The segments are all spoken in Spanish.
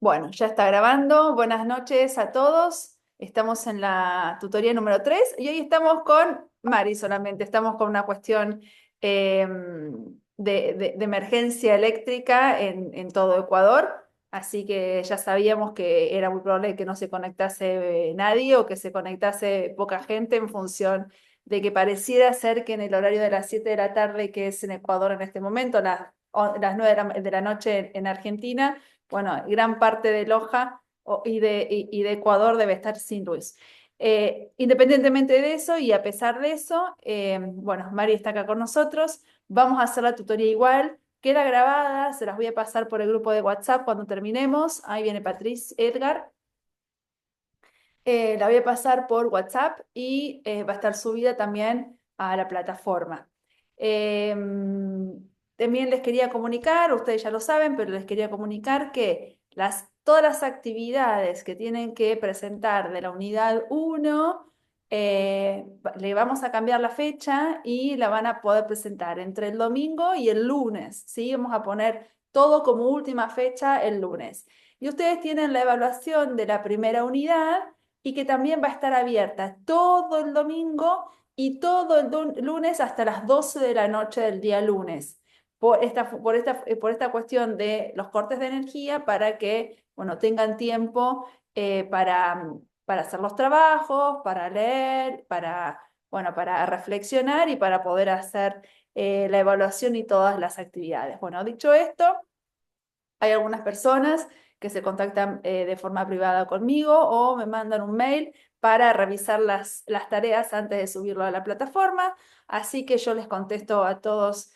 Bueno, ya está grabando. Buenas noches a todos. Estamos en la tutoría número 3 y hoy estamos con Mari solamente. Estamos con una cuestión eh, de emergencia eléctrica en todo Ecuador. Así que ya sabíamos que era muy probable que no se conectase nadie o que se conectase poca gente en función de que pareciera ser que en el horario de las 7 de la tarde, que es en Ecuador en este momento, las 9 de la noche en Argentina, bueno, gran parte de Loja y de Ecuador debe estar sin luz. Independientemente de eso y a pesar de eso, bueno, Mari está acá con nosotros. Vamos a hacer la tutoría igual. Queda grabada, se las voy a pasar por el grupo de WhatsApp cuando terminemos. Ahí viene Patricia Edgar. La voy a pasar por WhatsApp y va a estar subida también a la plataforma. También les quería comunicar, ustedes ya lo saben, pero les quería comunicar que todas las actividades que tienen que presentar de la unidad 1, le vamos a cambiar la fecha y la van a poder presentar entre el domingo y el lunes, ¿sí? Vamos a poner todo como última fecha el lunes. Y ustedes tienen la evaluación de la primera unidad y que también va a estar abierta todo el domingo y todo el lunes hasta las 12 de la noche del día lunes, por esta cuestión de los cortes de energía para que, bueno, tengan tiempo para hacer los trabajos, para leer, bueno, para reflexionar y para poder hacer la evaluación y todas las actividades. Bueno, dicho esto, hay algunas personas que se contactan de forma privada conmigo o me mandan un mail para revisar las tareas antes de subirlo a la plataforma, así que yo les contesto a todos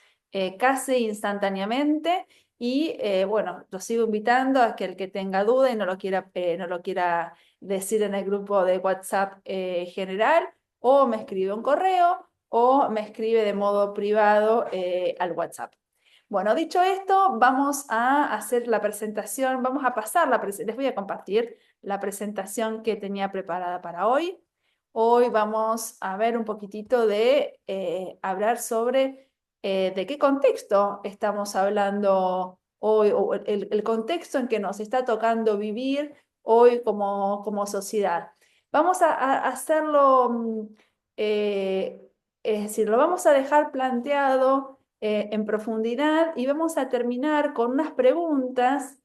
casi instantáneamente y bueno, los sigo invitando a que el que tenga duda y no lo quiera decir en el grupo de WhatsApp general, o me escribe un correo o me escribe de modo privado al WhatsApp. Bueno, dicho esto, vamos a hacer la presentación, vamos a pasar les voy a compartir la presentación que tenía preparada para hoy. Hoy vamos a ver un poquitito de hablar sobre de qué contexto estamos hablando hoy, o el contexto en que nos está tocando vivir hoy como sociedad. Vamos a hacerlo, es decir, lo vamos a dejar planteado en profundidad y vamos a terminar con unas preguntas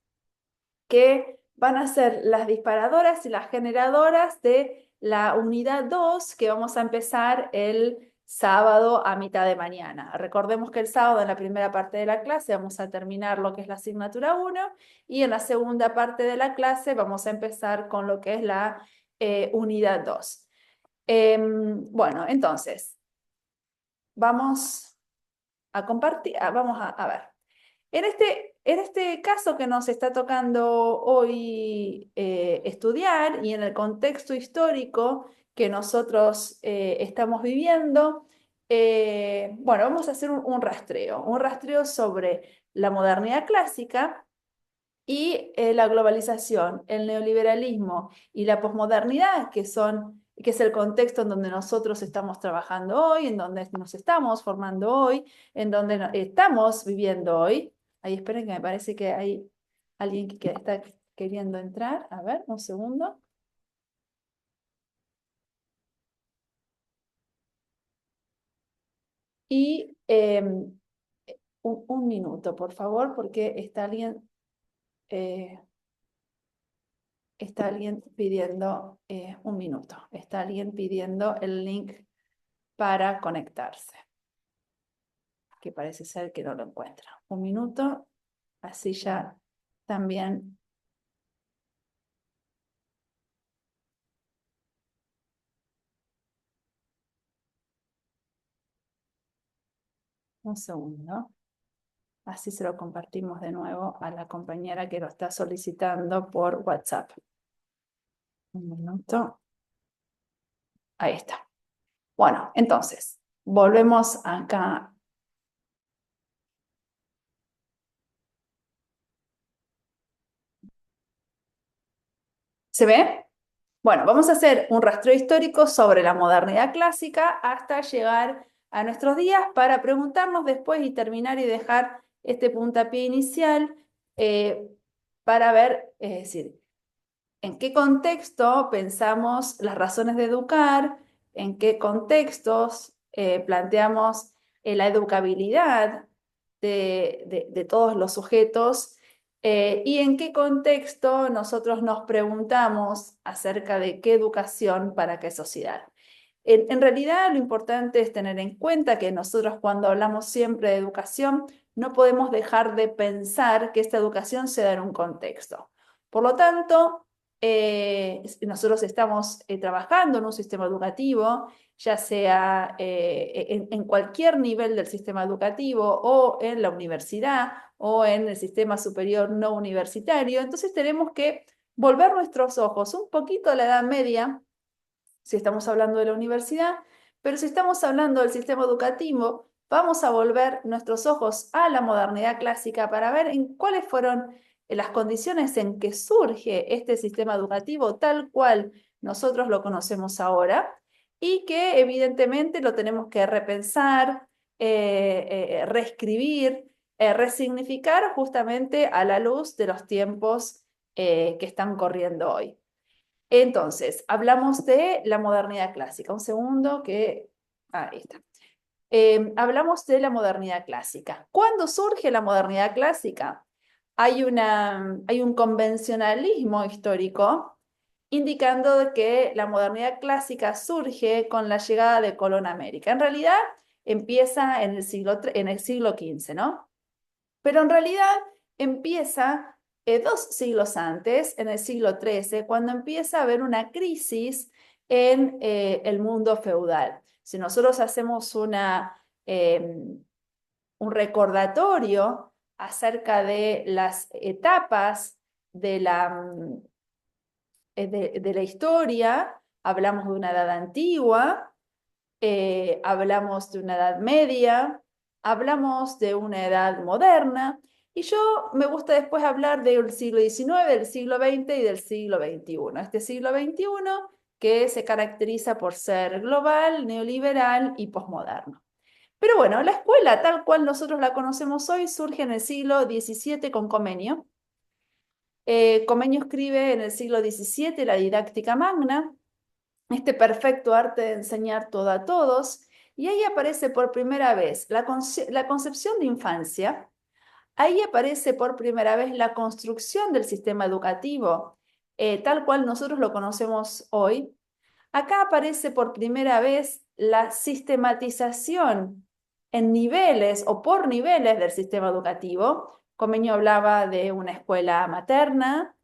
que van a ser las disparadoras y las generadoras de la unidad 2 que vamos a empezar el sábado a mitad de mañana. Recordemos que el sábado en la primera parte de la clase vamos a terminar lo que es la asignatura 1 y en la segunda parte de la clase vamos a empezar con lo que es la unidad 2. Bueno, entonces, vamos a compartir, vamos a ver. En este caso que nos está tocando hoy estudiar y en el contexto histórico que nosotros estamos viviendo, bueno, vamos a hacer un rastreo sobre la modernidad clásica y la globalización, el neoliberalismo y la posmodernidad, que es el contexto en donde nosotros estamos trabajando hoy, en donde nos estamos formando hoy, en donde estamos viviendo hoy. Ahí esperen que me parece que hay alguien que está queriendo entrar. A ver, un segundo. Y un minuto, por favor, porque eh, está alguien pidiendo un minuto. Está alguien pidiendo el link para conectarse, que parece ser que no lo encuentra. Un minuto, así ya también. Un segundo. Así se lo compartimos de nuevo a la compañera que lo está solicitando por WhatsApp. Un minuto. Ahí está. Bueno, entonces, volvemos acá. ¿Se ve? Bueno, vamos a hacer un rastreo histórico sobre la modernidad clásica hasta llegar a nuestros días para preguntarnos después y terminar y dejar este puntapié inicial. para ver, es decir, en qué contexto pensamos las razones de educar, en qué contextos planteamos la educabilidad de todos los sujetos y en qué contexto nosotros nos preguntamos acerca de qué educación para qué sociedad. En realidad, lo importante es tener en cuenta que nosotros cuando hablamos siempre de educación, no podemos dejar de pensar que esta educación se da en un contexto. Por lo tanto, nosotros estamos trabajando en un sistema educativo, ya sea en cualquier nivel del sistema educativo o en la universidad o en el sistema superior no universitario. Entonces tenemos que volver nuestros ojos un poquito a la Edad Media si estamos hablando de la universidad, pero si estamos hablando del sistema educativo, vamos a volver nuestros ojos a la modernidad clásica para ver en cuáles fueron las condiciones en que surge este sistema educativo tal cual nosotros lo conocemos ahora y que evidentemente lo tenemos que repensar, reescribir, resignificar justamente a la luz de los tiempos que están corriendo hoy. Entonces, hablamos de la modernidad clásica. Un segundo que... Ahí está. Hablamos de la modernidad clásica. ¿Cuándo surge la modernidad clásica? Hay un convencionalismo histórico indicando que la modernidad clásica surge con la llegada de Colón a América. En realidad empieza en en el siglo XV, ¿no? Pero en realidad empieza 2 siglos antes, en el siglo XIII, cuando empieza a haber una crisis en el mundo feudal. Si nosotros hacemos un recordatorio acerca de las etapas de de la historia, hablamos de una edad antigua, hablamos de una edad media, hablamos de una edad moderna, y yo me gusta después hablar del siglo XIX, del siglo XX y del siglo XXI. Este siglo XXI que se caracteriza por ser global, neoliberal y posmoderno. Pero bueno, la escuela tal cual nosotros la conocemos hoy surge en el siglo XVII con Comenio. Comenio escribe en el siglo XVII la Didáctica Magna, este perfecto arte de enseñar todo a todos, y ahí aparece por primera vez la concepción de infancia, ahí aparece por primera vez la construcción del sistema educativo, tal cual nosotros lo conocemos hoy. Acá aparece por primera vez la sistematización en niveles o por niveles del sistema educativo. Comenio hablaba de una escuela materna,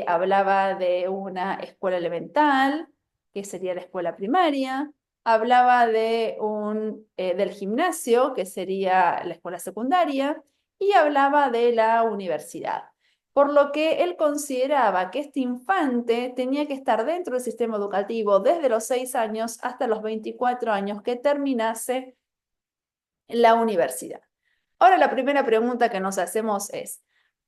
hablaba de una escuela elemental, que sería la escuela primaria, hablaba del gimnasio, que sería la escuela secundaria, y hablaba de la universidad. Por lo que él consideraba que este infante tenía que estar dentro del sistema educativo desde los 6 años hasta los 24 años que terminase la universidad. Ahora la primera pregunta que nos hacemos es,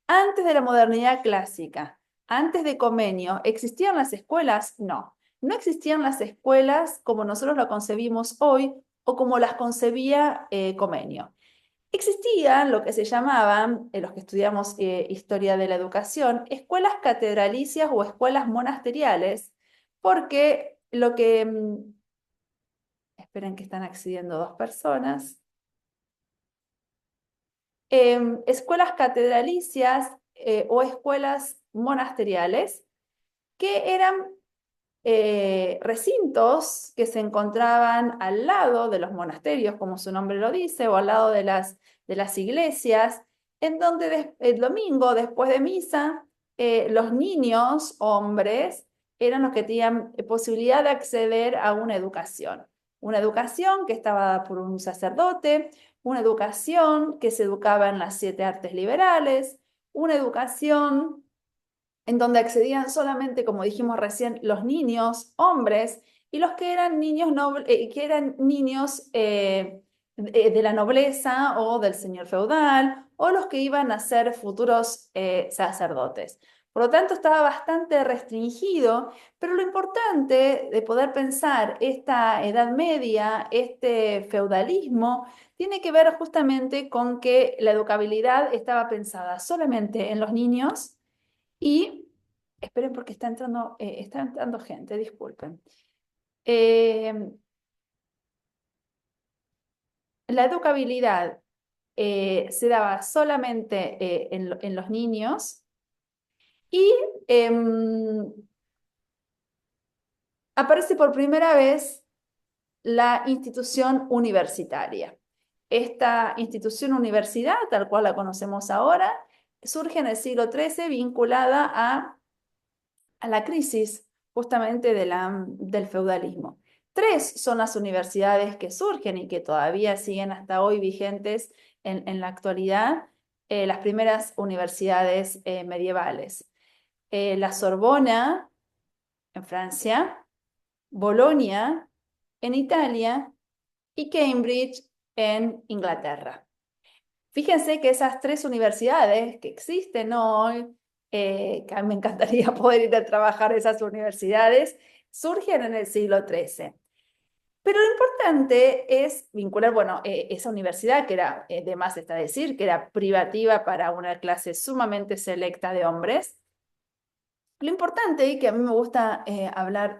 antes de la modernidad clásica, antes de Comenio, ¿existían las escuelas? No, no existían las escuelas como nosotros lo concebimos hoy o como las concebía Comenio. Existían lo que se llamaban, los que estudiamos historia de la educación, escuelas catedralicias o escuelas monasteriales, porque esperen que están accediendo 2 personas. Escuelas catedralicias o escuelas monasteriales, que eran recintos que se encontraban al lado de los monasterios, como su nombre lo dice, o al lado de las iglesias, en donde el domingo, después de misa, los niños, hombres, eran los que tenían posibilidad de acceder a una educación. Una educación que estaba dada por un sacerdote, una educación que se educaba en las 7 artes liberales, una educación en donde accedían solamente, como dijimos recién, los niños, hombres, y los que eran niños, de la nobleza o del señor feudal, o los que iban a ser futuros sacerdotes. Por lo tanto, estaba bastante restringido, pero lo importante de poder pensar esta Edad Media, este feudalismo, tiene que ver justamente con que la educabilidad estaba pensada solamente en los niños Y esperen porque está entrando gente, disculpen. Eh, la educabilidad se daba solamente en los niños y em, aparece por primera vez la institución universitaria. Esta institución universidad, tal cual la conocemos ahora, surge en el siglo XIII vinculada a la crisis justamente del feudalismo. Tres son las universidades que surgen y que todavía siguen hasta hoy vigentes en la actualidad, las primeras universidades medievales. La Sorbona en Francia, Bolonia en Italia y Cambridge en Inglaterra. Fíjense que esas tres universidades que existen hoy, que a mí me encantaría poder ir a trabajar a esas universidades, surgen en el siglo XIII. Pero lo importante es vincular, bueno, esa universidad que era, de más está decir, que era privativa para una clase sumamente selecta de hombres. Lo importante, y que a mí me gusta hablar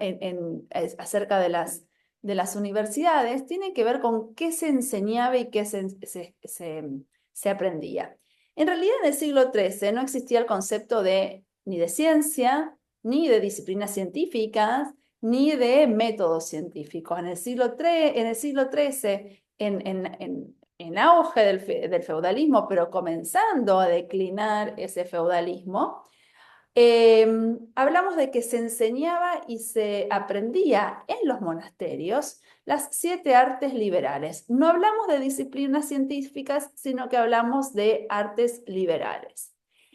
acerca de las universidades, tiene que ver con qué se enseñaba y qué se aprendía. En realidad, en el siglo XIII no existía el concepto ni de ciencia, ni de disciplinas científicas, ni de métodos científicos. En el siglo XIII, en auge del feudalismo, pero comenzando a declinar ese feudalismo, hablamos de que se enseñaba y se aprendía en los monasterios las 7 artes liberales. No hablamos de disciplinas científicas, sino que hablamos de artes liberales.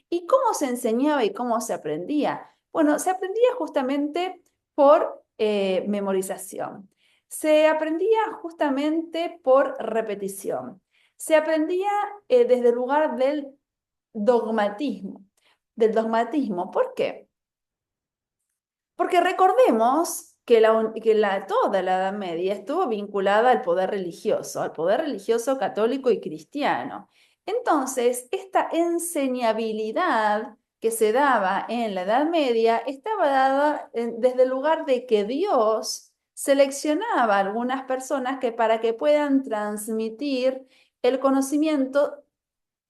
¿Y cómo se enseñaba y cómo se aprendía? Bueno, se aprendía justamente por memorización. Se aprendía justamente por repetición. Se aprendía desde el lugar dogmatismo del dogmatismo. ¿Por qué? Porque recordemos que toda la Edad Media estuvo vinculada al poder religioso católico y cristiano. Entonces, esta enseñabilidad que se daba en la Edad Media estaba dada desde el lugar de que Dios seleccionaba a algunas personas que para que puedan transmitir el conocimiento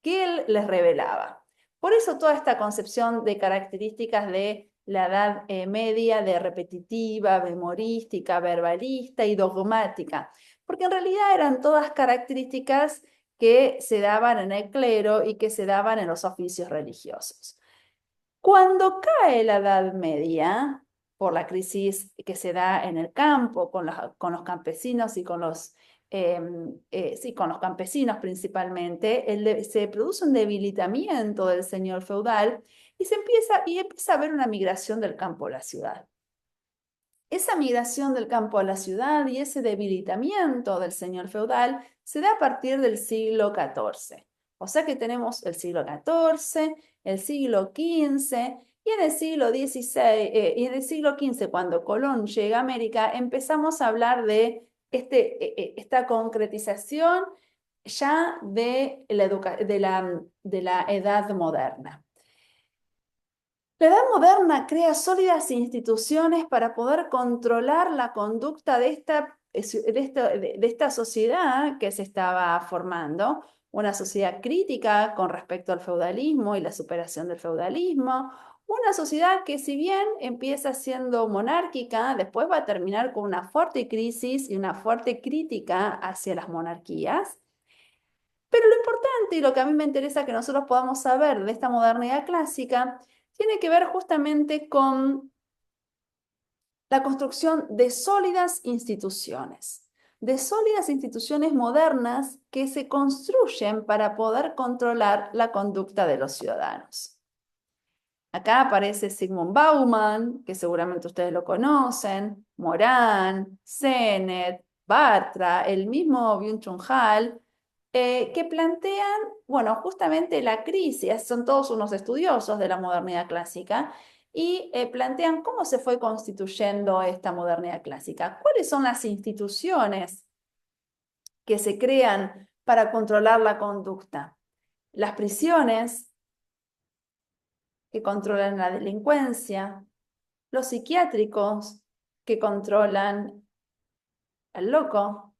que él les revelaba. Por eso toda esta concepción de características de la Edad Media, de repetitiva, memorística, verbalista y dogmática, porque en realidad eran todas características que se daban en el clero y que se daban en los oficios religiosos. Cuando cae la Edad Media, por la crisis que se da en el campo con los campesinos y sí, con los campesinos principalmente, se produce un debilitamiento del señor feudal y empieza a haber una migración del campo a la ciudad. Esa migración del campo a la ciudad y ese debilitamiento del señor feudal se da a partir del siglo XIV. O sea que tenemos el siglo XIV, el siglo XV y en el siglo XVI, y en el siglo XV, cuando Colón llega a América, empezamos a hablar de esta concretización ya de la edad moderna. La Edad Moderna crea sólidas instituciones para poder controlar la conducta de esta sociedad que se estaba formando, una sociedad crítica con respecto al feudalismo y la superación del feudalismo, una sociedad que si bien empieza siendo monárquica, después va a terminar con una fuerte crisis y una fuerte crítica hacia las monarquías. Pero lo importante y lo que a mí me interesa que nosotros podamos saber de esta modernidad clásica tiene que ver justamente con la construcción de sólidas instituciones modernas que se construyen para poder controlar la conducta de los ciudadanos. Acá aparece Zygmunt Bauman, que seguramente ustedes lo conocen, Morán, Sennett, Bartra, el mismo Byung-Chul Han, que plantean, bueno, justamente la crisis, son todos unos estudiosos de la modernidad clásica, y plantean cómo se fue constituyendo esta modernidad clásica, cuáles son las instituciones que se crean para controlar la conducta. Las prisiones, que controlan la delincuencia, los psiquiátricos, que controlan al loco,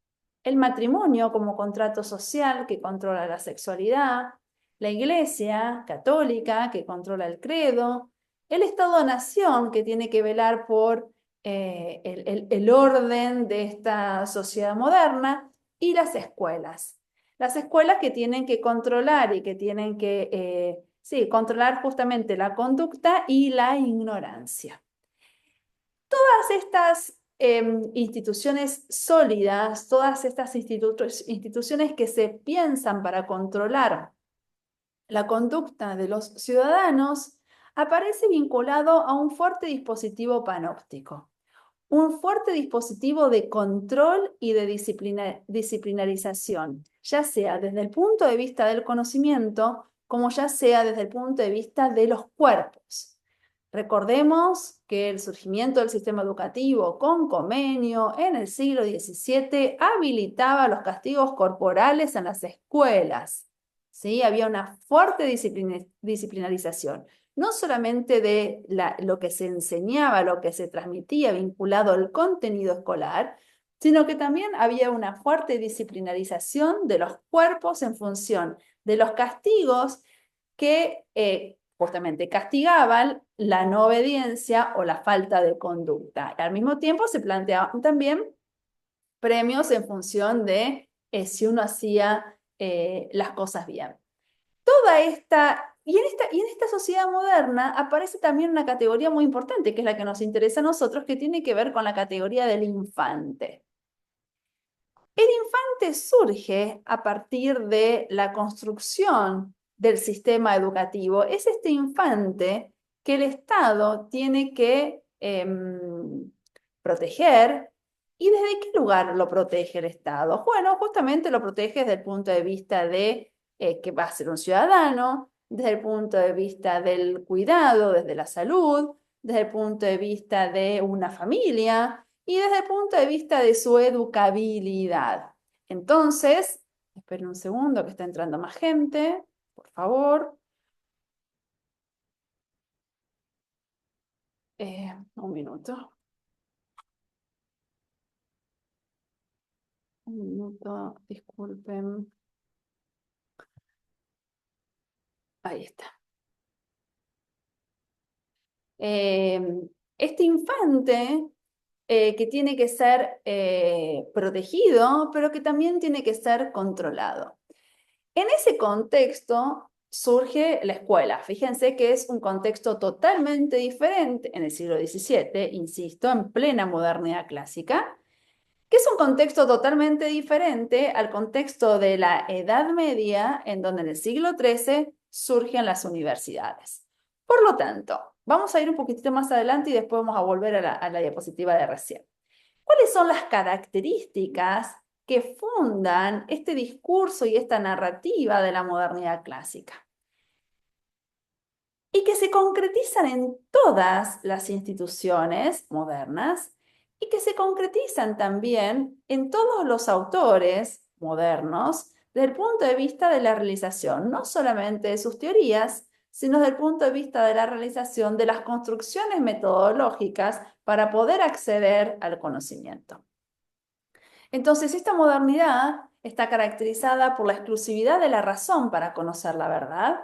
el matrimonio como contrato social que controla la sexualidad, la Iglesia católica que controla el credo, el Estado-nación que tiene que velar por el orden de esta sociedad moderna y las escuelas. Las escuelas que tienen que controlar y que tienen que, sí, controlar justamente la conducta y la ignorancia. Todas estas instituciones sólidas, todas estas instituciones que se piensan para controlar la conducta de los ciudadanos, aparece vinculado a un fuerte dispositivo panóptico, un fuerte dispositivo de control y de disciplinarización, ya sea desde el punto de vista del conocimiento, como ya sea desde el punto de vista de los cuerpos. Recordemos que el surgimiento del sistema educativo con convenio en el siglo XVII habilitaba los castigos corporales en las escuelas. ¿Sí? Había una fuerte disciplinarización, no solamente de lo que se enseñaba, lo que se transmitía vinculado al contenido escolar, sino que también había una fuerte disciplinarización de los cuerpos en función de los castigos que justamente castigaban la no obediencia o la falta de conducta. Al mismo tiempo se planteaban también premios en función de si uno hacía las cosas bien. Toda esta, y en esta sociedad moderna aparece también una categoría muy importante, que es la que nos interesa a nosotros, que tiene que ver con la categoría del infante. El infante surge a partir de la construcción del sistema educativo. Es este infante que el Estado tiene que proteger. ¿Y desde qué lugar lo protege el Estado? Bueno, justamente lo protege desde el punto de vista de que va a ser un ciudadano, desde el punto de vista del cuidado, desde la salud, desde el punto de vista de una familia y desde el punto de vista de su educabilidad. Entonces, esperen un segundo que está entrando más gente, por favor. Un minuto. Un minuto, disculpen. Ahí está. Este infante que tiene que ser protegido, pero que también tiene que ser controlado. En ese contexto surge la escuela. Fíjense que es un contexto totalmente diferente en el siglo XVII, insisto, en plena modernidad clásica, que es un contexto totalmente diferente al contexto de la Edad Media, en donde en el siglo XIII surgen las universidades. Por lo tanto, vamos a ir un poquitito más adelante y después vamos a volver a la diapositiva de recién. ¿Cuáles son las características que fundan este discurso y esta narrativa de la modernidad clásica? Y que se concretizan en todas las instituciones modernas y que se concretizan también en todos los autores modernos desde el punto de vista de la realización, no solamente de sus teorías, sino desde el punto de vista de la realización de las construcciones metodológicas para poder acceder al conocimiento. Entonces, esta modernidad está caracterizada por la exclusividad de la razón para conocer la verdad.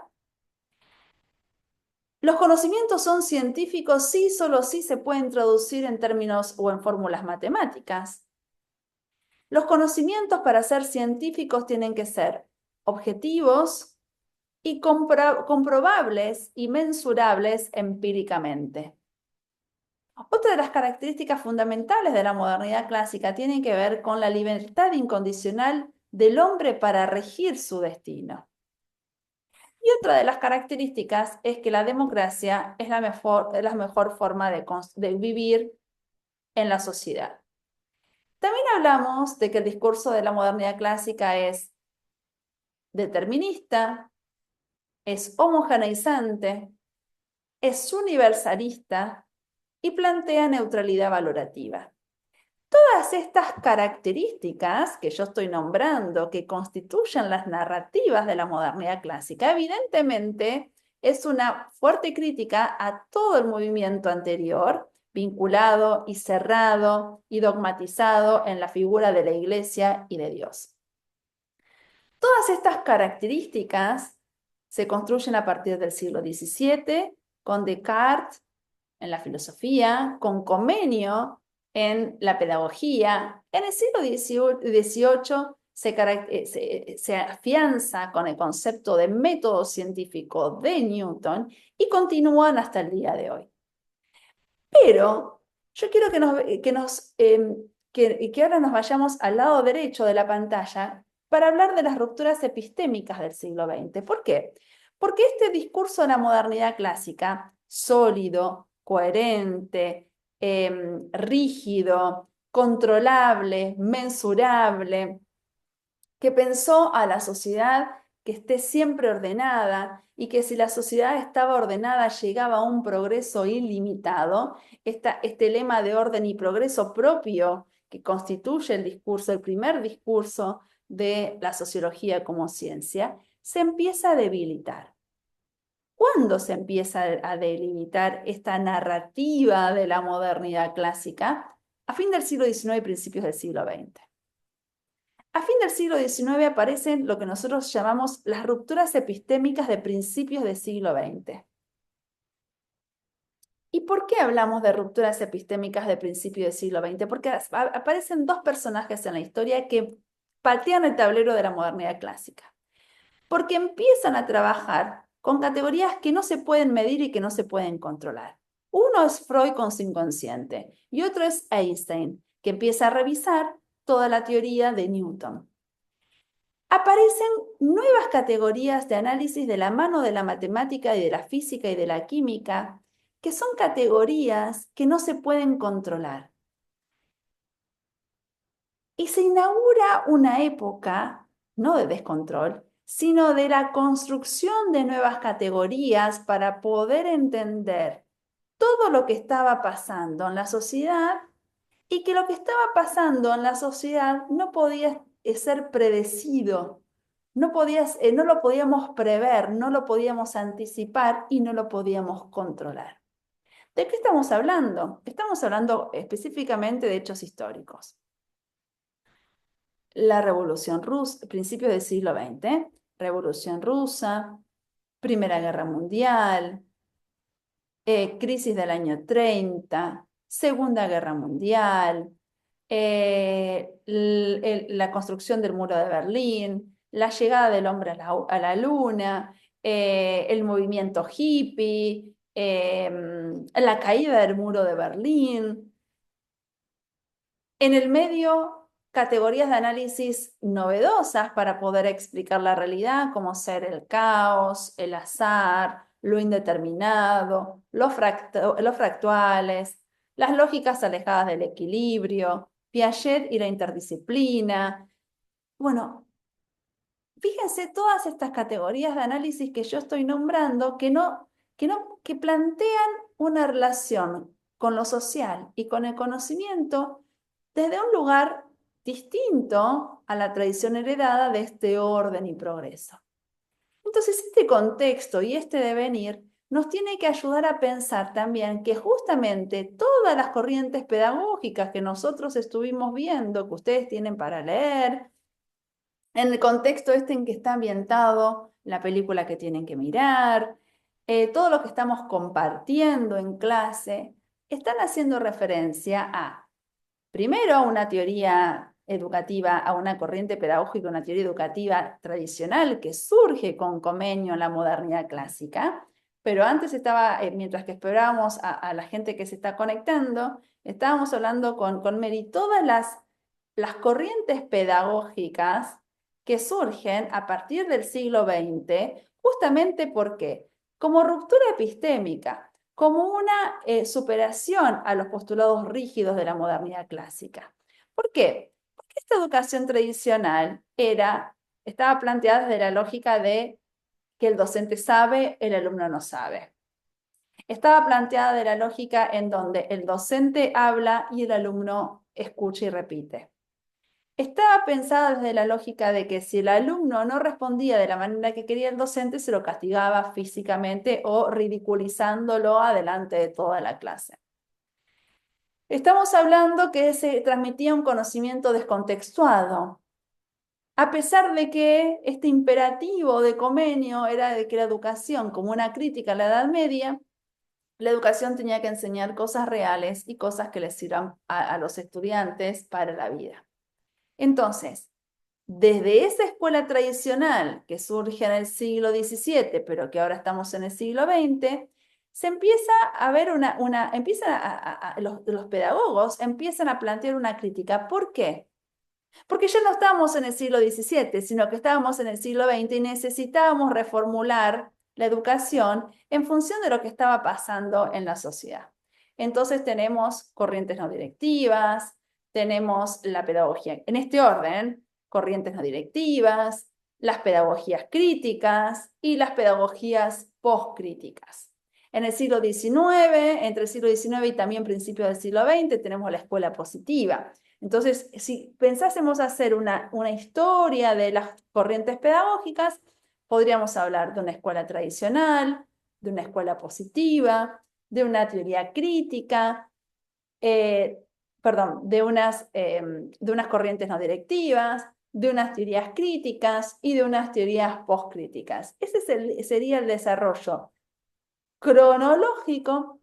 Los conocimientos son científicos si solo si se pueden traducir en términos o en fórmulas matemáticas. Los conocimientos para ser científicos tienen que ser objetivos y comprobables y mensurables empíricamente. Otra de las características fundamentales de la modernidad clásica tiene que ver con la libertad incondicional del hombre para regir su destino. Y otra de las características es que la democracia es la mejor forma de vivir en la sociedad. También hablamos de que el discurso de la modernidad clásica es determinista, es homogeneizante, es universalista y plantea neutralidad valorativa. Todas estas características que yo estoy nombrando, que constituyen las narrativas de la modernidad clásica, evidentemente es una fuerte crítica a todo el movimiento anterior, vinculado y cerrado y dogmatizado en la figura de la Iglesia y de Dios. Todas estas características se construyen a partir del siglo XVII, con Descartes en la filosofía, con Comenio en la pedagogía. En el siglo XVIII se afianza con el concepto de método científico de Newton y continúan hasta el día de hoy. Pero yo quiero que ahora nos vayamos al lado derecho de la pantalla para hablar de las rupturas epistémicas del siglo XX. ¿Por qué? Porque este discurso de la modernidad clásica, sólido, coherente, rígido, controlable, mensurable, que pensó a la sociedad que esté siempre ordenada y que si la sociedad estaba ordenada llegaba a un progreso ilimitado, este lema de orden y progreso propio que constituye el discurso, el primer discurso de la sociología como ciencia, se empieza a debilitar. ¿Cuándo se empieza a delimitar esta narrativa de la modernidad clásica? A fin del siglo XIX y principios del siglo XX. A fin del siglo XIX aparecen lo que nosotros llamamos las rupturas epistémicas de principios del siglo XX. ¿Y por qué hablamos de rupturas epistémicas de principios del siglo XX? Porque aparecen dos personajes en la historia que patean el tablero de la modernidad clásica. Porque empiezan a trabajar con categorías que no se pueden medir y que no se pueden controlar. Uno es Freud con su inconsciente y otro es Einstein, que empieza a revisar toda la teoría de Newton. Aparecen nuevas categorías de análisis de la mano de la matemática y de la física y de la química, que son categorías que no se pueden controlar. Y se inaugura una época, no de descontrol, sino de la construcción de nuevas categorías para poder entender todo lo que estaba pasando en la sociedad y que lo que estaba pasando en la sociedad no podía ser predecido, no lo podíamos prever, no lo podíamos anticipar y no lo podíamos controlar. ¿De qué estamos hablando? Estamos hablando específicamente de hechos históricos. La Revolución Rusa, principios del siglo XX, Revolución Rusa, Primera Guerra Mundial, crisis del año 30, Segunda Guerra Mundial, la construcción del muro de Berlín, la llegada del hombre a la luna, el movimiento hippie, la caída del muro de Berlín. En el medio, categorías de análisis novedosas para poder explicar la realidad, como ser el caos, el azar, lo indeterminado, los fractales, las lógicas alejadas del equilibrio, Piaget y la interdisciplina. Bueno, fíjense todas estas categorías de análisis que yo estoy nombrando que plantean una relación con lo social y con el conocimiento desde un lugar distinto a la tradición heredada de este orden y progreso. Entonces, este contexto y este devenir nos tiene que ayudar a pensar también que justamente todas las corrientes pedagógicas que nosotros estuvimos viendo, que ustedes tienen para leer, en el contexto este en que está ambientado la película que tienen que mirar, todo lo que estamos compartiendo en clase, están haciendo referencia a, primero, a una teoría educativa, a una corriente pedagógica, una teoría educativa tradicional que surge con Comenio en la modernidad clásica, pero antes estaba, mientras que esperábamos a la gente que se está conectando, estábamos hablando con Mary, todas las corrientes pedagógicas que surgen a partir del siglo XX, justamente porque, como ruptura epistémica, como una superación a los postulados rígidos de la modernidad clásica. ¿Por qué? Porque esta educación tradicional estaba planteada desde la lógica de que el docente sabe, el alumno no sabe. Estaba planteada de la lógica en donde el docente habla y el alumno escucha y repite. estaba pensada desde la lógica de que si el alumno no respondía de la manera que quería el docente, se lo castigaba físicamente o ridiculizándolo adelante de toda la clase. Estamos hablando que se transmitía un conocimiento descontextuado, a pesar de que este imperativo de Comenio era de que la educación, como una crítica a la Edad Media, la educación tenía que enseñar cosas reales y cosas que les sirvan a los estudiantes para la vida. Entonces, desde esa escuela tradicional que surge en el siglo XVII, pero que ahora estamos en el siglo XX, se empieza a ver los pedagogos empiezan a plantear una crítica. ¿Por qué? Porque ya no estábamos en el siglo XVII, sino que estábamos en el siglo XX y necesitábamos reformular la educación en función de lo que estaba pasando en la sociedad. Entonces tenemos corrientes no directivas, tenemos la pedagogía, en este orden, corrientes no directivas, las pedagogías críticas y las pedagogías postcríticas. En el siglo XIX, entre el siglo XIX y también principios del siglo XX, tenemos la escuela positiva. Entonces, si pensásemos hacer una historia de las corrientes pedagógicas, podríamos hablar de una escuela tradicional, de una escuela positiva, de una teoría crítica, de unas corrientes no directivas, de unas teorías críticas y de unas teorías postcríticas. Ese sería el desarrollo cronológico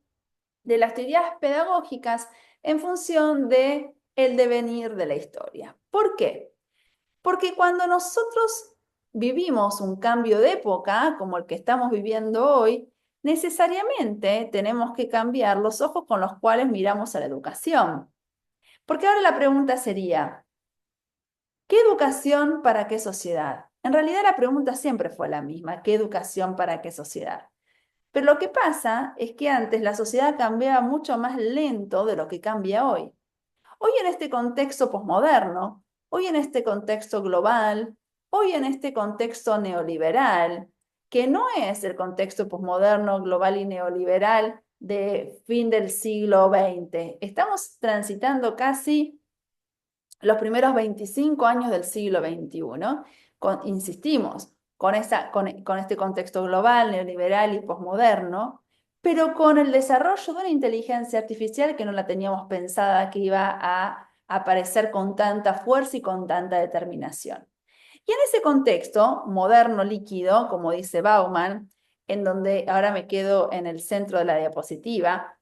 de las teorías pedagógicas en función de el devenir de la historia. ¿Por qué? Porque cuando nosotros vivimos un cambio de época, como el que estamos viviendo hoy, necesariamente tenemos que cambiar los ojos con los cuales miramos a la educación. Porque ahora la pregunta sería, ¿qué educación para qué sociedad? En realidad la pregunta siempre fue la misma, ¿qué educación para qué sociedad? Pero lo que pasa es que antes la sociedad cambiaba mucho más lento de lo que cambia hoy. Hoy en este contexto posmoderno, hoy en este contexto global, hoy en este contexto neoliberal, que no es el contexto posmoderno, global y neoliberal de fin del siglo XX. Estamos transitando casi los primeros 25 años del siglo XXI, insistimos, con este contexto global, neoliberal y posmoderno, pero con el desarrollo de una inteligencia artificial que no la teníamos pensada que iba a aparecer con tanta fuerza y con tanta determinación. Y en ese contexto moderno líquido, como dice Bauman, en donde ahora me quedo en el centro de la diapositiva,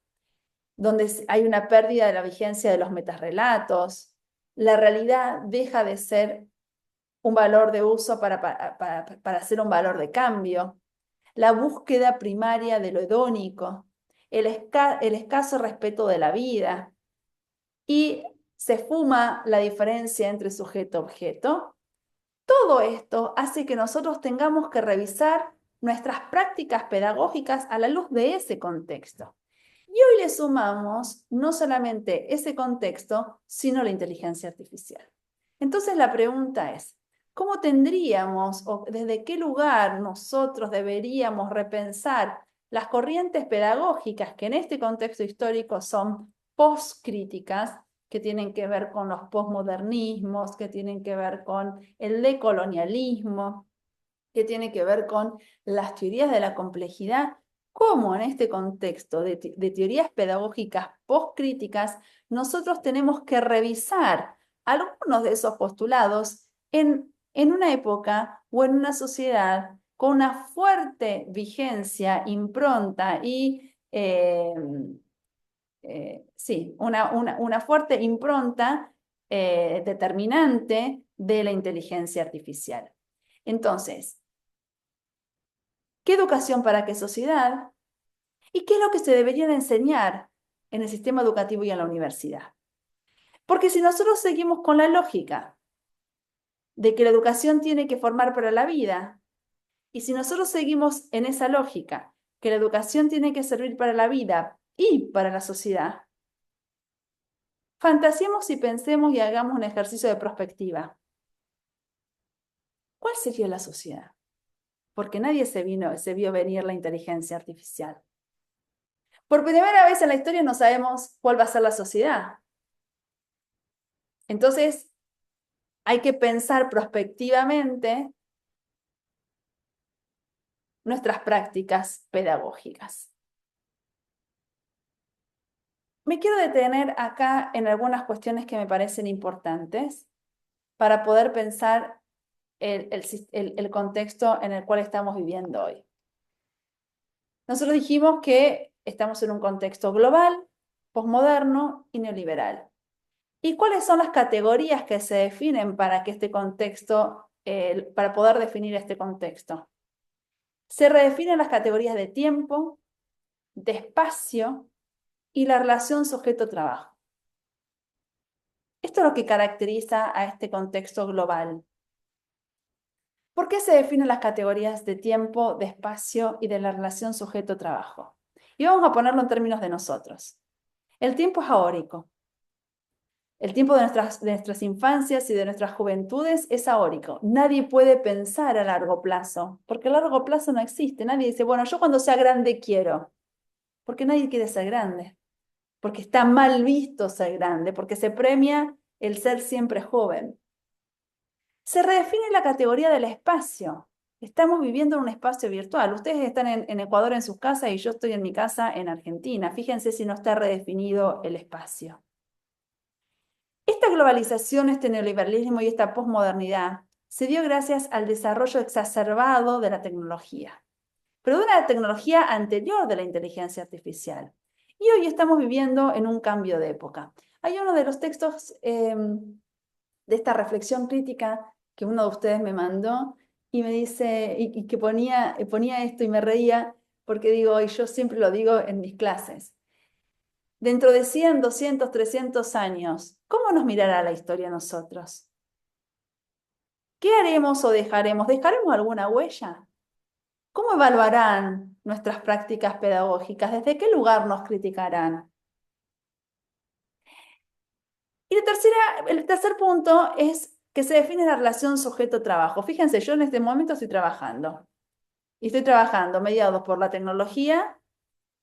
donde hay una pérdida de la vigencia de los metarrelatos, la realidad deja de ser un valor de uso para ser un valor de cambio, la búsqueda primaria de lo hedónico, el escaso respeto de la vida, y se fuma la diferencia entre sujeto-objeto. Todo esto hace que nosotros tengamos que revisar nuestras prácticas pedagógicas a la luz de ese contexto. Y hoy le sumamos no solamente ese contexto, sino la inteligencia artificial. Entonces la pregunta es, ¿cómo tendríamos o desde qué lugar nosotros deberíamos repensar las corrientes pedagógicas que en este contexto histórico son postcríticas, que tienen que ver con los posmodernismos, que tienen que ver con el decolonialismo, que tiene que ver con las teorías de la complejidad? ¿Cómo en este contexto de teorías pedagógicas postcríticas nosotros tenemos que revisar algunos de esos postulados en una época o en una sociedad con una fuerte vigencia, impronta y sí, una fuerte impronta determinante de la inteligencia artificial? Entonces, ¿qué educación para qué sociedad? ¿Y qué es lo que se debería de enseñar en el sistema educativo y en la universidad? Porque si nosotros seguimos con la lógica de que la educación tiene que formar para la vida, y si nosotros seguimos en esa lógica, que la educación tiene que servir para la vida y para la sociedad, fantasiemos y pensemos y hagamos un ejercicio de prospectiva. ¿Cuál sería la sociedad? Porque nadie se vio venir la inteligencia artificial. Por primera vez en la historia no sabemos cuál va a ser la sociedad. Entonces, hay que pensar prospectivamente nuestras prácticas pedagógicas. Me quiero detener acá en algunas cuestiones que me parecen importantes para poder pensar el contexto en el cual estamos viviendo hoy. Nosotros dijimos que estamos en un contexto global, posmoderno y neoliberal. ¿Y cuáles son las categorías que se definen para que este contexto, para poder definir este contexto? Se redefinen las categorías de tiempo, de espacio y la relación sujeto-trabajo. Esto es lo que caracteriza a este contexto global. ¿Por qué se definen las categorías de tiempo, de espacio y de la relación sujeto-trabajo? Y vamos a ponerlo en términos de nosotros. El tiempo es aórico. El tiempo de nuestras infancias y de nuestras juventudes es aórico. Nadie puede pensar a largo plazo, porque a largo plazo no existe. Nadie dice, bueno, yo cuando sea grande quiero. Porque nadie quiere ser grande. Porque está mal visto ser grande, porque se premia el ser siempre joven. Se redefine la categoría del espacio. Estamos viviendo en un espacio virtual. Ustedes están en Ecuador en sus casas y yo estoy en mi casa en Argentina. Fíjense si no está redefinido el espacio. Esta globalización, este neoliberalismo y esta posmodernidad se dio gracias al desarrollo exacerbado de la tecnología, pero de una tecnología anterior de la inteligencia artificial. Y hoy estamos viviendo en un cambio de época. Hay uno de los textos de esta reflexión crítica que uno de ustedes me mandó y me dice, y que ponía esto y me reía porque digo, y yo siempre lo digo en mis clases, dentro de 100, 200, 300 años, ¿cómo nos mirará la historia a nosotros? ¿Qué haremos o dejaremos? ¿Dejaremos alguna huella? ¿Cómo evaluarán nuestras prácticas pedagógicas? ¿Desde qué lugar nos criticarán? Y el tercer punto es que se define la relación sujeto-trabajo. Fíjense, yo en este momento estoy trabajando. Y estoy trabajando mediados por la tecnología,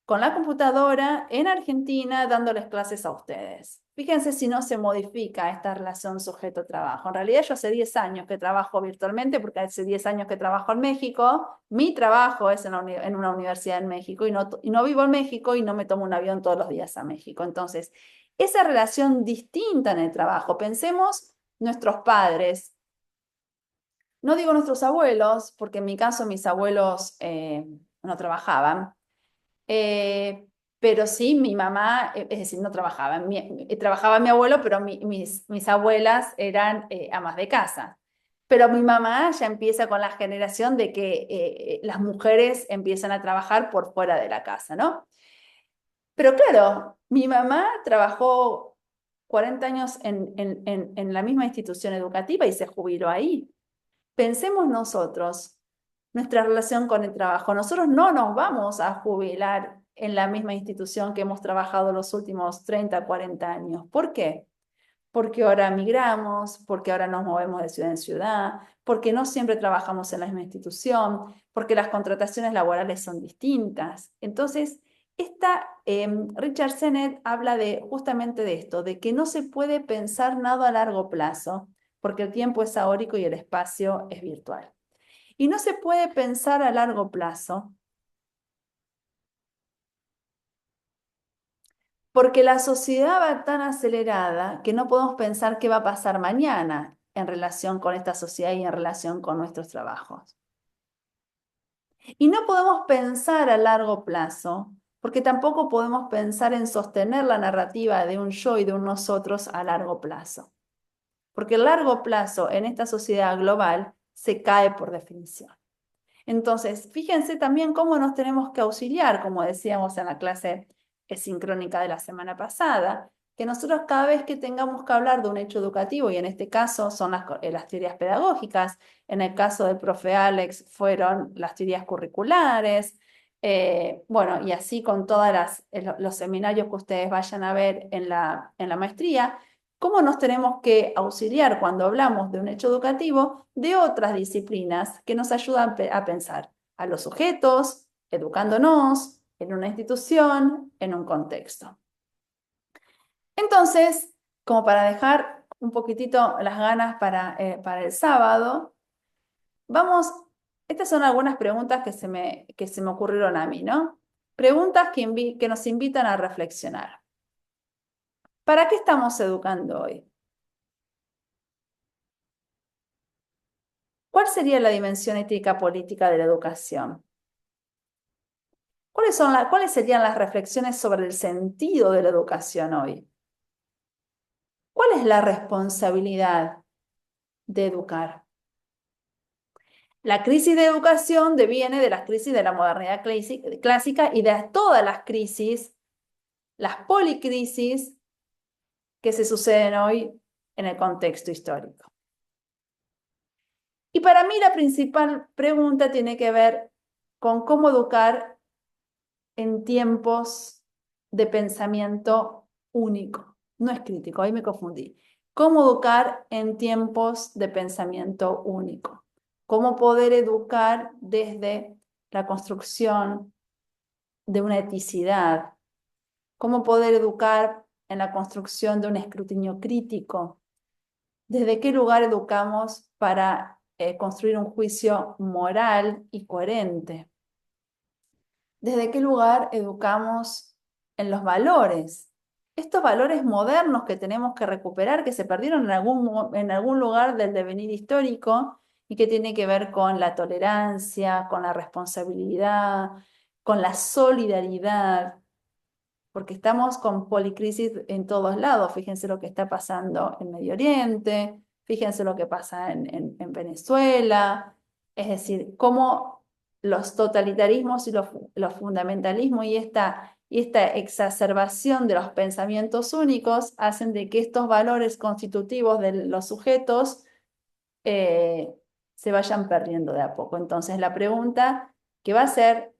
con la computadora, en Argentina, dándoles clases a ustedes. Fíjense si no se modifica esta relación sujeto-trabajo. En realidad yo hace 10 años que trabajo virtualmente, porque hace 10 años que trabajo en México. Mi trabajo es en una universidad en México y no vivo en México y no me tomo un avión todos los días a México. Entonces, esa relación distinta en el trabajo. Pensemos nuestros padres. No digo nuestros abuelos, porque en mi caso mis abuelos no trabajaban, eh, pero sí mi mamá, es decir, no trabajaba. Trabajaba mi abuelo, pero mis abuelas eran amas de casa. Pero mi mamá ya empieza con la generación de que las mujeres empiezan a trabajar por fuera de la casa, ¿no? Pero claro, mi mamá trabajó 40 años en la misma institución educativa y se jubiló ahí. Pensemos nosotros, nuestra relación con el trabajo. Nosotros no nos vamos a jubilar en la misma institución que hemos trabajado los últimos 30, 40 años. ¿Por qué? Porque ahora migramos, porque ahora nos movemos de ciudad en ciudad, porque no siempre trabajamos en la misma institución, porque las contrataciones laborales son distintas. Entonces, Richard Sennett habla justamente de esto, de que no se puede pensar nada a largo plazo, porque el tiempo es ahórico y el espacio es virtual. Y no se puede pensar a largo plazo, porque la sociedad va tan acelerada que no podemos pensar qué va a pasar mañana en relación con esta sociedad y en relación con nuestros trabajos. Y no podemos pensar a largo plazo, porque tampoco podemos pensar en sostener la narrativa de un yo y de un nosotros a largo plazo. Porque el largo plazo en esta sociedad global se cae por definición. Entonces, fíjense también cómo nos tenemos que auxiliar, como decíamos en la clase sincrónica de la semana pasada, que nosotros cada vez que tengamos que hablar de un hecho educativo, y en este caso son las teorías pedagógicas, en el caso del profe Alex fueron las teorías curriculares, bueno, y así con todos los seminarios que ustedes vayan a ver en la maestría, cómo nos tenemos que auxiliar cuando hablamos de un hecho educativo de otras disciplinas que nos ayudan a pensar a los sujetos, educándonos en una institución, en un contexto. Entonces, como para dejar un poquitito las ganas para el sábado, vamos, estas son algunas preguntas que se me ocurrieron a mí, ¿no? Preguntas que nos invitan a reflexionar. ¿Para qué estamos educando hoy? ¿Cuál sería la dimensión ética política de la educación? ¿Cuáles serían las reflexiones sobre el sentido de la educación hoy? ¿Cuál es la responsabilidad de educar? La crisis de educación deviene de las crisis de la modernidad clásica y de todas las crisis, las policrisis que se suceden hoy en el contexto histórico. Y para mí la principal pregunta tiene que ver con cómo educar en tiempos de pensamiento único. No es crítico, ahí me confundí. ¿Cómo educar en tiempos de pensamiento único? ¿Cómo poder educar desde la construcción de una eticidad? ¿Cómo poder educar en la construcción de un escrutinio crítico? ¿Desde qué lugar educamos para construir un juicio moral y coherente? ¿Desde qué lugar educamos en los valores? Estos valores modernos que tenemos que recuperar, que se perdieron en algún lugar del devenir histórico y que tiene que ver con la tolerancia, con la responsabilidad, con la solidaridad, porque estamos con policrisis en todos lados. Fíjense lo que está pasando en Medio Oriente, fíjense lo que pasa en Venezuela, es decir, cómo los totalitarismos y los fundamentalismos y esta exacerbación de los pensamientos únicos hacen de que estos valores constitutivos de los sujetos eh, se vayan perdiendo de a poco. Entonces, la pregunta que va a ser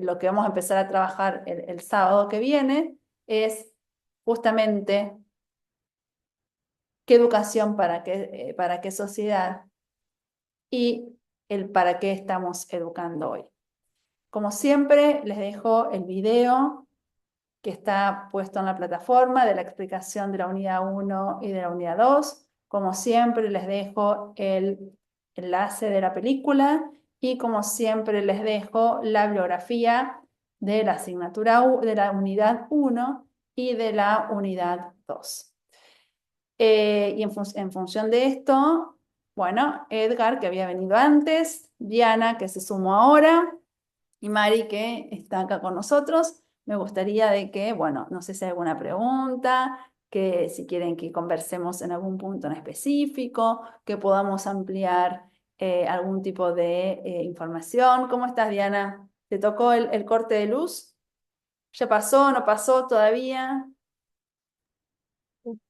lo que vamos a empezar a trabajar el sábado que viene es justamente qué educación para qué sociedad y el para qué estamos educando hoy. Como siempre, les dejo el video que está puesto en la plataforma de la explicación de la unidad 1 y de la unidad 2. Como siempre, les dejo el enlace de la película y como siempre les dejo la bibliografía de la asignatura de la unidad 1 y de la unidad 2. Y en función de esto, bueno, Edgar, que había venido antes, Diana, que se sumó ahora, y Mari, que está acá con nosotros. Me gustaría de que, bueno, no sé si hay alguna pregunta, que si quieren que conversemos en algún punto en específico, que podamos ampliar algún tipo de información. ¿Cómo estás, Diana? ¿Te tocó el corte de luz? ¿Ya pasó? ¿No pasó todavía?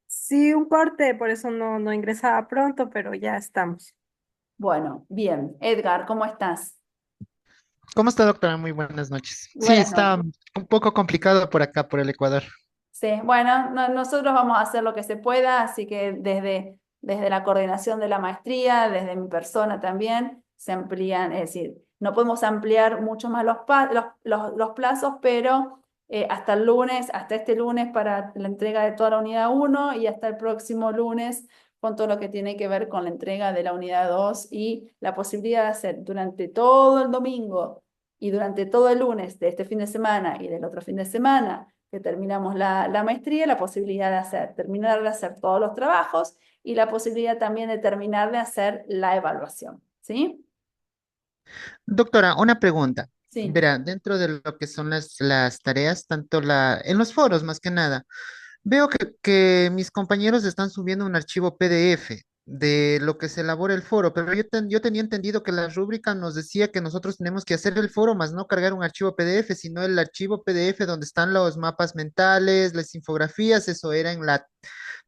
Sí, un corte, por eso no ingresaba pronto, pero ya estamos. Bueno, bien. Edgar, ¿cómo estás? ¿Cómo está, doctora? Muy buenas noches. Sí, Buenas está noches. un poco complicado por acá, por el Ecuador. Sí, bueno, nosotros vamos a hacer lo que se pueda, así que desde la coordinación de la maestría, desde mi persona también, se amplían, es decir, no podemos ampliar mucho más los plazos, pero hasta el lunes, hasta este lunes para la entrega de toda la unidad 1 y hasta el próximo lunes con todo lo que tiene que ver con la entrega de la unidad 2 y la posibilidad de hacer durante todo el domingo y durante todo el lunes de este fin de semana y del otro fin de semana que terminamos la maestría, la posibilidad de terminar de hacer todos los trabajos y la posibilidad también de terminar de hacer la evaluación. ¿Sí? Doctora, una pregunta. Sí. Verá, dentro de lo que son las tareas, en los foros más que nada, veo que mis compañeros están subiendo un archivo PDF de lo que se elabora el foro, pero yo tenía entendido que la rúbrica nos decía que nosotros tenemos que hacer el foro, más no cargar un archivo PDF, sino el archivo PDF donde están los mapas mentales, las infografías, eso era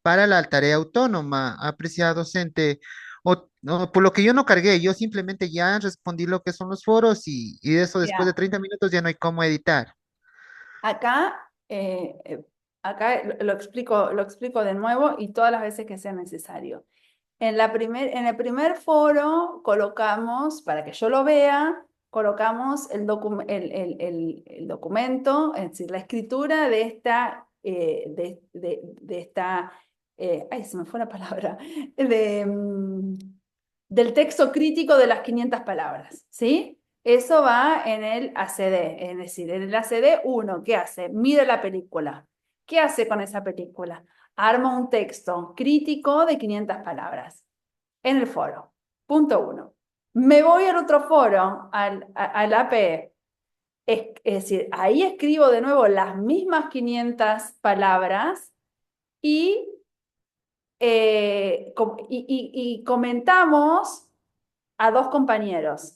para la tarea autónoma, apreciada docente. Por lo que yo no cargué, yo simplemente ya respondí lo que son los foros y de eso después de Mira, 30 minutos ya no hay cómo editar. acá, acá lo explico de nuevo y todas las veces que sea necesario. En el primer foro colocamos, para que yo lo vea, colocamos el documento, es decir, la escritura de esta ay, se me fue la palabra, de, del texto crítico de las 500 palabras, ¿sí? Eso va en el ACD, es decir, en el ACD uno, ¿qué hace? Mira la película. ¿Qué hace con esa película? Arma un texto crítico de 500 palabras en el foro. Punto uno. Me voy al otro foro, al APE. Es decir, ahí escribo de nuevo las mismas 500 palabras y, y comentamos a dos compañeros.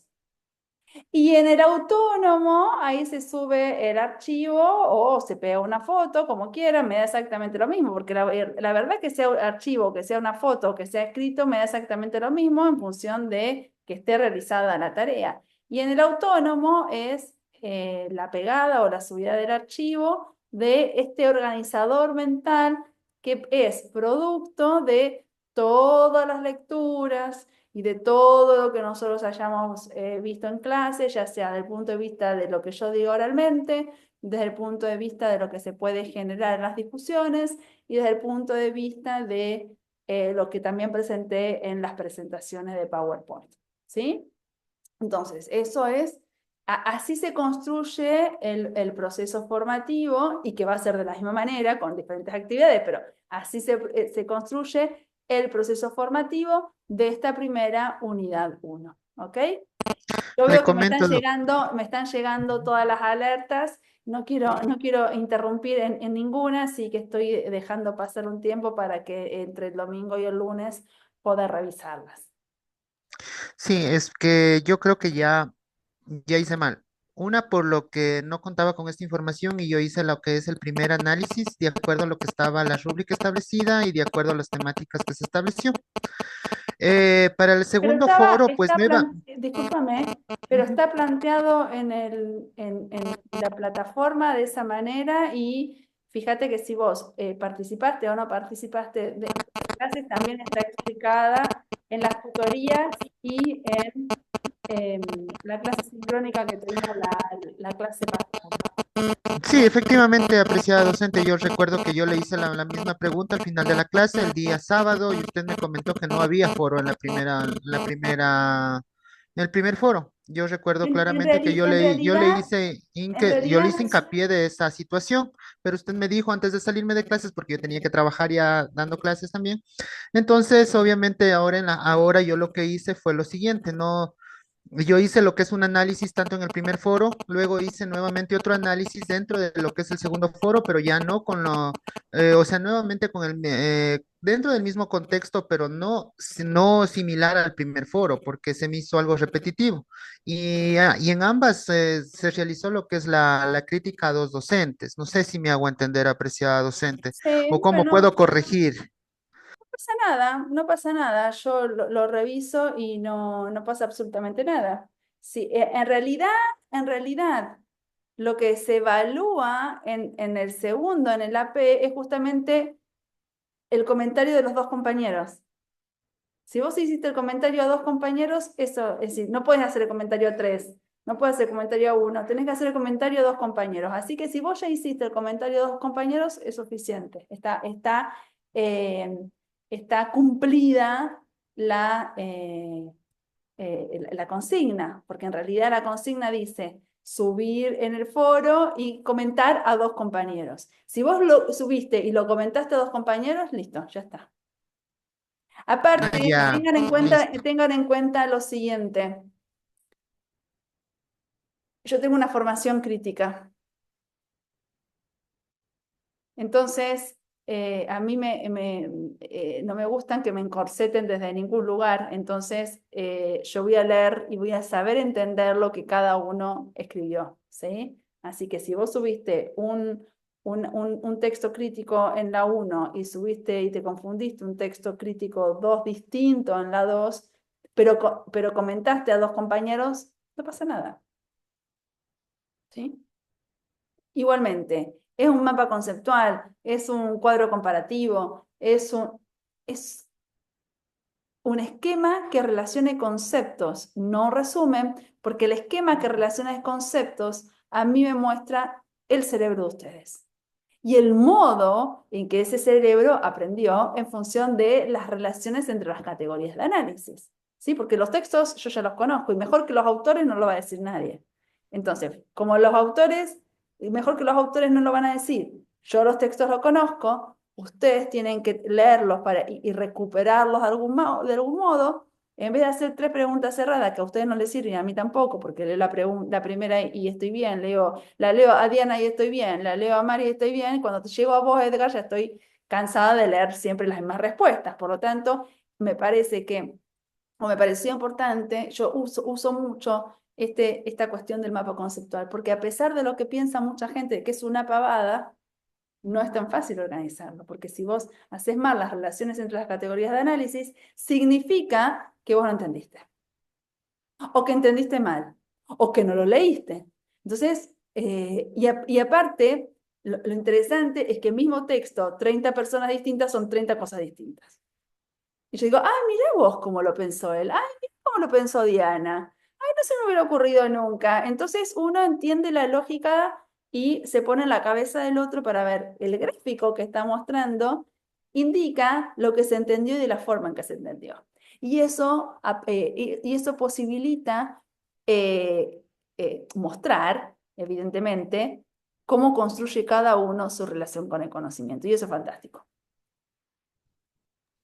Y en el autónomo, ahí se sube el archivo o se pega una foto, como quieran, me da exactamente lo mismo, porque la verdad que sea un archivo, que sea una foto, que sea escrito, me da exactamente lo mismo en función de que esté realizada la tarea. Y en el autónomo es la pegada o la subida del archivo de este organizador mental que es producto de todas las lecturas y de todo lo que nosotros hayamos visto en clase, ya sea desde el punto de vista de lo que yo digo oralmente, desde el punto de vista de lo que se puede generar en las discusiones y desde el punto de vista de lo que también presenté en las presentaciones de PowerPoint. ¿Sí? Entonces, eso es, así se construye el proceso formativo y que va a ser de la misma manera, con diferentes actividades, pero así se construye el proceso formativo de esta primera unidad 1. ¿Ok? Yo Le veo que comento, me están llegando todas las alertas. No quiero interrumpir en ninguna, así que estoy dejando pasar un tiempo para que entre el domingo y el lunes pueda revisarlas. sí, es que yo creo que ya hice mal. Una, por lo que no contaba con esta información y yo hice lo que es el primer análisis de acuerdo a lo que estaba la rúbrica establecida y de acuerdo a las temáticas que se estableció. Para el Pero segundo foro, pues me iba. discúlpame, pero Ujú. está planteado en la plataforma de esa manera y fíjate que si vos participaste o no participaste de las clases, también está explicada en las tutorías y en la clase sincrónica que tuvimos la clase pasada. Sí, efectivamente, apreciada docente, yo recuerdo que yo le hice la misma pregunta al final de la clase el día sábado y usted me comentó que no había foro en el primer foro. Yo recuerdo claramente que En yo le realidad hice hincapié de esa situación, pero usted me dijo antes de salirme de clases, porque yo tenía que trabajar ya dando clases también. Entonces, obviamente, ahora yo lo que hice fue lo siguiente, no. Yo hice lo que es un análisis tanto en el primer foro, luego hice nuevamente otro análisis dentro de lo que es el segundo foro, pero ya no o sea, nuevamente dentro del mismo contexto, pero no similar al primer foro, porque se me hizo algo repetitivo. Y en ambas se realizó lo que es la crítica a dos docentes. No sé si me hago entender, apreciada docente, o sí, cómo bueno, puedo corregir. pasa nada, no pasa nada. Yo lo reviso y no pasa absolutamente nada. Sí, en realidad, lo que se evalúa en el segundo, en el AP, es justamente el comentario de los dos compañeros. Si vos hiciste el comentario a dos compañeros, eso, es decir, no puedes hacer el comentario a tres, no puedes hacer el comentario a uno, tenés que hacer el comentario a dos compañeros. Así que si vos ya hiciste el comentario a dos compañeros, es suficiente. Eh, está cumplida la consigna, porque en realidad la consigna dice subir en el foro y comentar a dos compañeros. Si vos lo subiste y lo comentaste a dos compañeros, listo, ya está. Ah, Aparte, ya, listo. tengan en cuenta lo siguiente. Yo tengo una formación crítica. Entonces, a mí no me gustan que me encorseten desde ningún lugar. Entonces, yo voy a leer y voy a saber entender lo que cada uno escribió, ¿sí? Así que si vos subiste un texto crítico en la uno y subiste y te confundiste un texto crítico 2 distinto en la 2, pero comentaste a dos compañeros, no pasa nada, ¿sí? Igualmente, es un mapa conceptual, es un cuadro comparativo, es un esquema que relacione conceptos, no resumen, porque el esquema que relaciona conceptos a mí me muestra el cerebro de ustedes. y el modo en que ese cerebro aprendió en función de las relaciones entre las categorías de análisis. ¿Sí? Porque los textos yo ya los conozco y mejor que los autores no lo va a decir nadie. Entonces, como los autores, y mejor que los autores no lo van a decir, yo los textos los conozco, ustedes tienen que leerlos y recuperarlos de algún modo, en vez de hacer tres preguntas cerradas que a ustedes no les sirven, a mí tampoco, porque leo la primera y estoy bien, la leo a Diana y estoy bien, la leo a Mari y estoy bien, y cuando te llego a vos, Edgar, ya estoy cansada de leer siempre las mismas respuestas. Por lo tanto, me parece que, o me pareció importante, yo uso mucho esta cuestión del mapa conceptual, porque a pesar de lo que piensa mucha gente de que es una pavada, no es tan fácil organizarlo, porque si vos haces mal las relaciones entre las categorías de análisis, significa que vos no entendiste, o que entendiste mal, o que no lo leíste. Entonces, y aparte, lo interesante es que el mismo texto, 30 personas distintas son 30 cosas distintas. Y yo digo, ay, mira vos cómo lo pensó él, ay, mira cómo lo pensó Diana, ay, no se me hubiera ocurrido nunca. Entonces uno entiende la lógica y se pone en la cabeza del otro para ver el gráfico que está mostrando, indica lo que se entendió y de la forma en que se entendió. Y eso, y eso posibilita mostrar, evidentemente, cómo construye cada uno su relación con el conocimiento. Y eso es fantástico.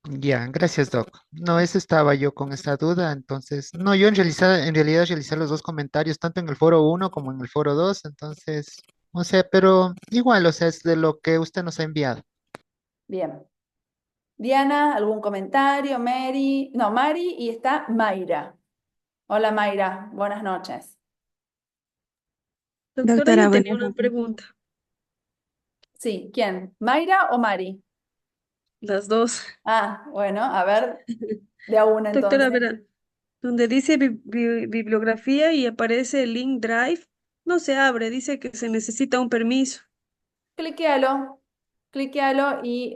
Ya, gracias, Doc. No, eso estaba yo con esa duda, entonces, no, yo en realidad realicé los dos comentarios, tanto en el foro uno como en el foro 2, entonces, o sea, pero igual, o sea, es de lo que usted nos ha enviado. Bien. Diana, ¿algún comentario? Mary, no, Mari y está Mayra. Hola Mayra, buenas noches. Doctora, Doctora, yo tengo buenas una noches. pregunta. Sí, ¿quién? ¿Mayra o Mari? Las dos. Ah, bueno, a ver, de a una Doctora, entonces. verá, donde dice bibliografía y aparece el link Drive, no se abre, dice que se necesita un permiso. Cliquealo, cliquealo y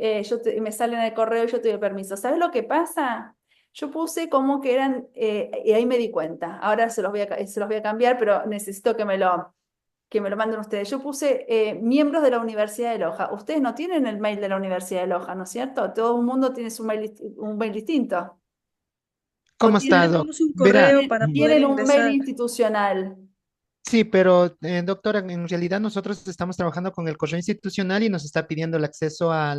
me sale en el correo y yo te doy el permiso. ¿Sabes lo que pasa? Yo puse como que eran, y ahí me di cuenta. Ahora se los voy a cambiar, pero necesito que me lo manden ustedes. Yo puse miembros de la Universidad de Loja. Ustedes no tienen el mail de la Universidad de Loja, ¿no es cierto? Todo el mundo tiene su mail, un mail distinto. O ¿Cómo está, Doc? Tenemos un Verá, correo para poder tienen un mail ingresar. institucional. sí, pero doctora, en realidad nosotros estamos trabajando con el correo institucional y nos está pidiendo el acceso a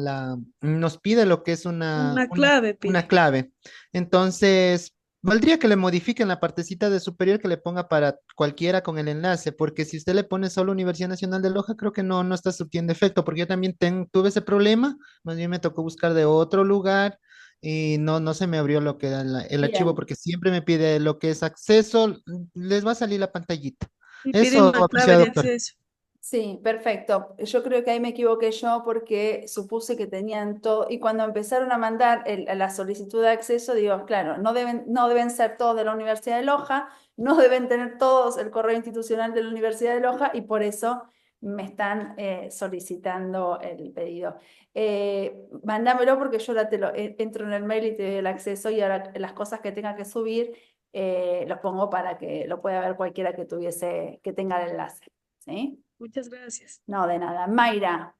nos pide lo que es Una clave una pide. clave. Entonces, valdría que le modifiquen la partecita de superior que le ponga para cualquiera con el enlace, porque si usted le pone solo Universidad Nacional de Loja, creo que no está surtiendo efecto, porque yo también tuve ese problema, más bien me tocó buscar de otro lugar. Y no se me abrió lo que era el archivo Bien. porque siempre me pide lo que es acceso, les va a salir la pantallita. Y pide Eso, una clave apreciado de doctor. acceso. Sí, perfecto. Yo creo que ahí me equivoqué yo porque supuse que tenían todo, y cuando empezaron a mandar la solicitud de acceso, digo, claro, no deben ser todos de la Universidad de Loja, no deben tener todos el correo institucional de la Universidad de Loja, y por eso me están solicitando el pedido. Mándamelo porque yo ahora entro en el mail y te doy el acceso, y ahora las cosas que tenga que subir los pongo para que lo pueda ver cualquiera que tenga el enlace. ¿Sí? Muchas gracias. No, de nada. Mayra,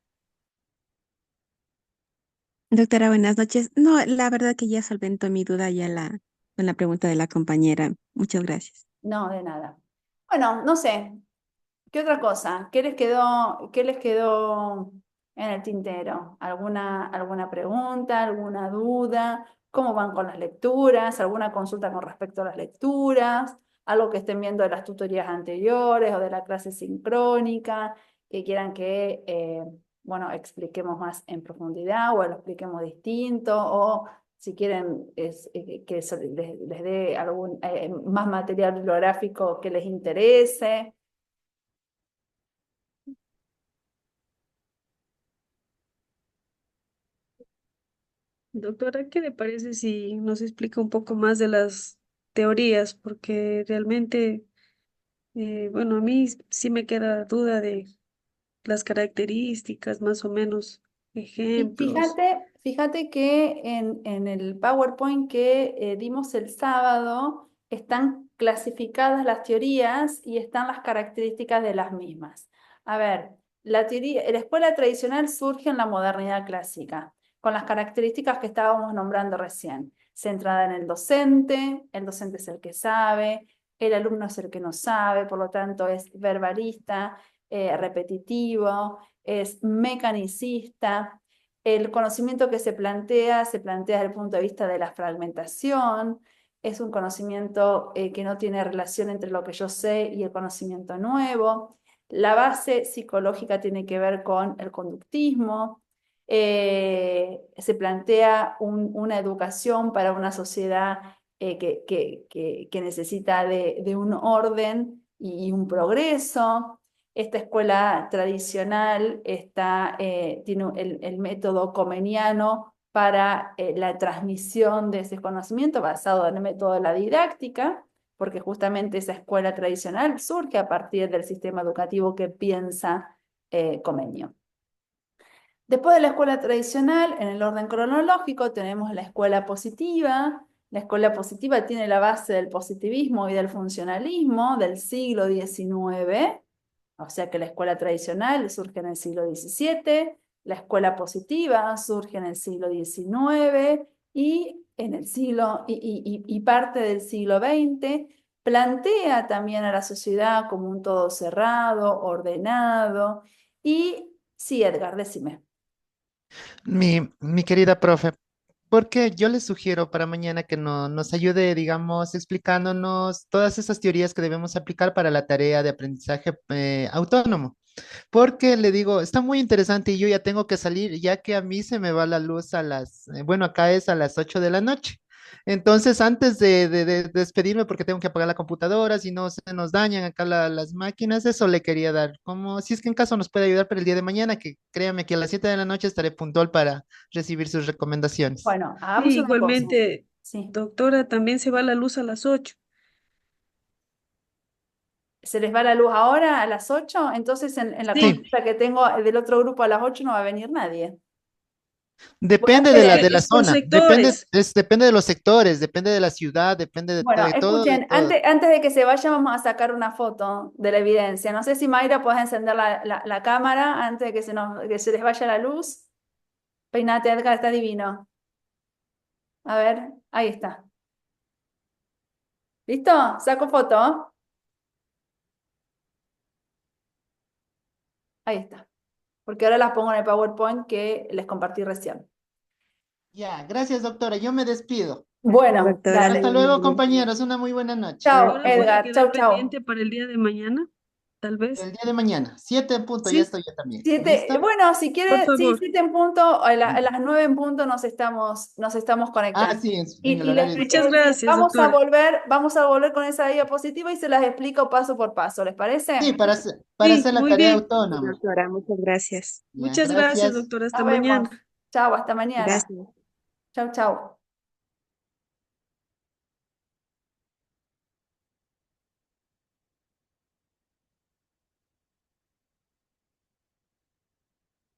Doctora, buenas noches. No, la verdad que ya solventó mi duda con la pregunta de la compañera. Muchas gracias. no, de nada. Bueno, no sé, ¿qué otra cosa? Qué les quedó en el tintero? ¿Alguna pregunta, alguna duda? ¿Cómo van con las lecturas? ¿Alguna consulta con respecto a las lecturas? ¿Algo que estén viendo de las tutorías anteriores o de la clase sincrónica que quieran que, bueno, expliquemos más en profundidad o lo expliquemos distinto? O si quieren que les dé algún más material bibliográfico que les interese. Doctora, ¿qué le parece si nos explica un poco más de las teorías? Porque realmente, bueno, a mí sí me queda duda de las características, más o menos, ejemplos. Fíjate que en el PowerPoint que dimos el sábado están clasificadas las teorías y están las características de las mismas. A ver, la escuela tradicional surge en la modernidad clásica, con las características que estábamos nombrando recién, centrada en el docente es el que sabe, el alumno es el que no sabe, por lo tanto es verbalista, repetitivo, es mecanicista. El conocimiento que se plantea desde el punto de vista de la fragmentación, es un conocimiento que no tiene relación entre lo que yo sé y el conocimiento nuevo. La base psicológica tiene que ver con el conductismo. Se plantea una educación para una sociedad que necesita de un orden y un progreso. Esta escuela tradicional tiene el método comeniano para la transmisión de ese conocimiento basado en el método de la didáctica, porque justamente esa escuela tradicional surge a partir del sistema educativo que piensa Comenio. Después de la escuela tradicional, en el orden cronológico, tenemos la escuela positiva. La escuela positiva tiene la base del positivismo y del funcionalismo del siglo XIX, o sea que la escuela tradicional surge en el siglo XVII, la escuela positiva surge en el siglo XIX y parte del siglo XX. Plantea también a la sociedad como un todo cerrado, ordenado. Y sí, Edgar, decime. Mi querida profe, porque yo les sugiero para mañana que nos ayude, digamos, explicándonos todas esas teorías que debemos aplicar para la tarea de aprendizaje autónomo. Porque le digo, está muy interesante y yo ya tengo que salir, ya que a mí se me va la luz bueno, acá es a las 8 de la noche. Entonces, antes de despedirme, porque tengo que apagar la computadora, si no se nos dañan acá las máquinas, eso le quería dar, como si es que en caso nos puede ayudar para el día de mañana, que créame que a las 7 de la noche estaré puntual para recibir sus recomendaciones. Bueno, hagamos Sí, una cosa. igualmente, Sí. doctora, también se va la luz a las 8. ¿Se les va la luz ahora a las 8? Entonces en la Sí, Sí, consulta que tengo del otro grupo a las 8 no va a venir nadie. Voy a depende hacer de es la, que de la es por zona, depende, sectores. depende de los sectores, depende de la ciudad, depende Bueno, de todo, de escuchen, todo. antes de que se vayan vamos a sacar una foto de la evidencia. No sé si Mayra puedes encender la cámara antes de que se les vaya la luz. Peinate, Edgar, está divino. A ver, ahí está. ¿Listo? Saco foto. Ahí está. Porque ahora las pongo en el PowerPoint que les compartí recién. Ya, gracias, doctora. Yo me despido. Bueno, Doctora, dale. Hasta muy luego, amable. compañeros. Una muy buena noche. Chao, Doctora, puede Edgar. Chau, quedar chau. pendiente para el día de mañana, tal vez. El día de mañana, 7 en punto, ya Sí, estoy yo también. Siete, ¿Listo? bueno, si por quiere, sí, favor. 7 en punto, a las 9 en punto nos estamos Ah, conectando. sí, en el Y les horario Muchas diferente. sí, gracias, doctora. vamos a volver con esa diapositiva y se las explico paso por paso, ¿les Sí, parece? para Sí, hacer la muy tarea bien. Sí, autónoma. doctora, muchas gracias. Ya, Muchas gracias, gracias. doctora. Hasta Nos vemos. mañana. Chao, hasta mañana. Gracias. Chau, chau.